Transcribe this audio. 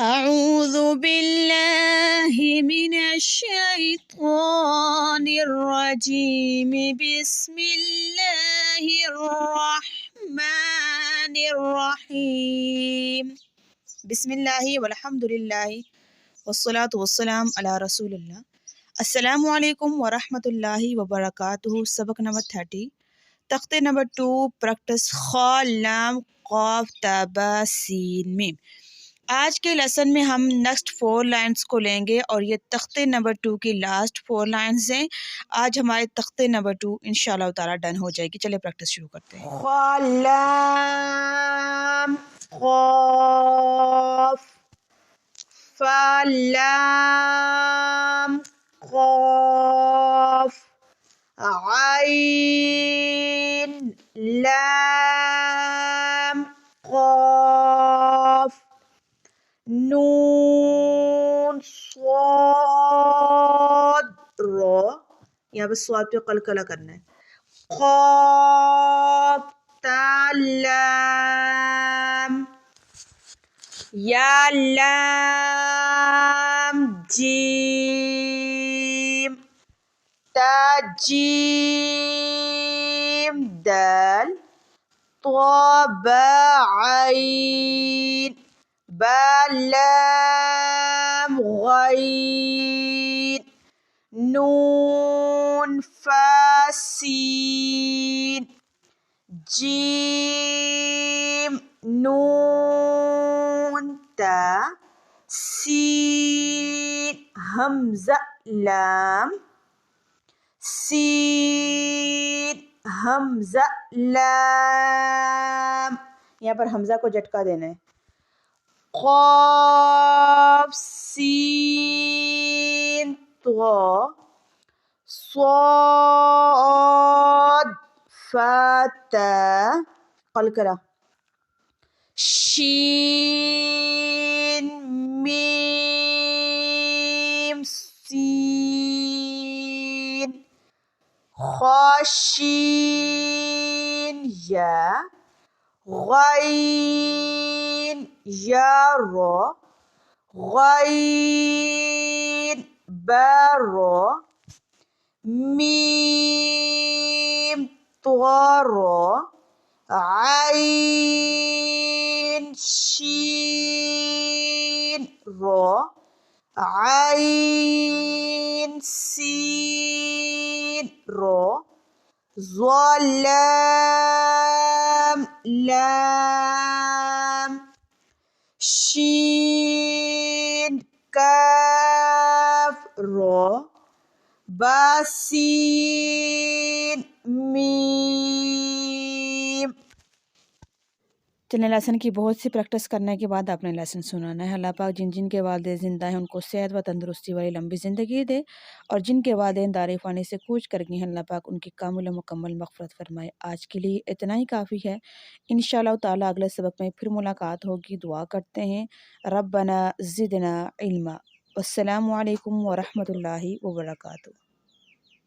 أعوذ بالله من الشيطان الرجيم بسم الله الرحمن الرحيم बिस्मिल्लाहि वल्हम्दुलिल्लाहि वस्सलातु वस्सलाम अला रसूलिल्लाह। अस्सलामु अलैकुम वरहमतुल्लाहि वबरकातुहू। सबक नंबर 30, तख्ते नंबर 2, प्रैक्टिस ख लाम क़ाफ ताबा सीन मीम। आज के लेसन में हम नेक्स्ट 4 लाइन्स को लेंगे और ये तख्ते नंबर 2 की लास्ट 4 लाइन्स हैं। आज हमारे तख्ते नंबर 2 इंशाअल्लाह ताला डन हो जाएगी। चलिए प्रैक्टिस शुरू करते हैं। ख़लाम क़ाफ फ़लाम क़ाफ आइन लाम क़ाफ नून स्वाद रो। यहाँ पे स्वाद पे कलकला करना है। क़ाफ तालाम या लाम जीम ताजीम दाल तौबाइन बालाम गईन नून फासीन जीम नून ता सीन हमजा लाम सीन हमजा लाम। यहाँ पर हमजा को झटका देना है। क़ाफ सीन तो स्वाद फाता कलकला शीन मीम सीन ख़ाशीन या गईन या रो गईन बारो मीम तोरो आइन शीन रो आइन सीन रो ज़लाम लाम शीन काफ रो बासीन मीम। चलिए लेसन की बहुत सी प्रैक्टिस करने के बाद आपने लेसन सुनाना है। अल्लाह पाक जिन जिन के वालिदैन ज़िंदा हैं उनको सेहत व तंदुरुस्ती वाली लंबी ज़िंदगी दे और जिनके वालिदैन दारिफ़ानी से कूच कर गए हैं अल्लाह पाक उनकी कामिल मुकम्मल मग़फ़िरत फरमाए। आज के लिए इतना ही काफ़ी है। इंशाअल्लाह ताला अगले सबक में फिर मुलाकात होगी। दुआ करते हैं रब्बना ज़िदना इल्मा। अस्सलामु अलैकुम व रहमतुल्लाहि व बरकातुहू।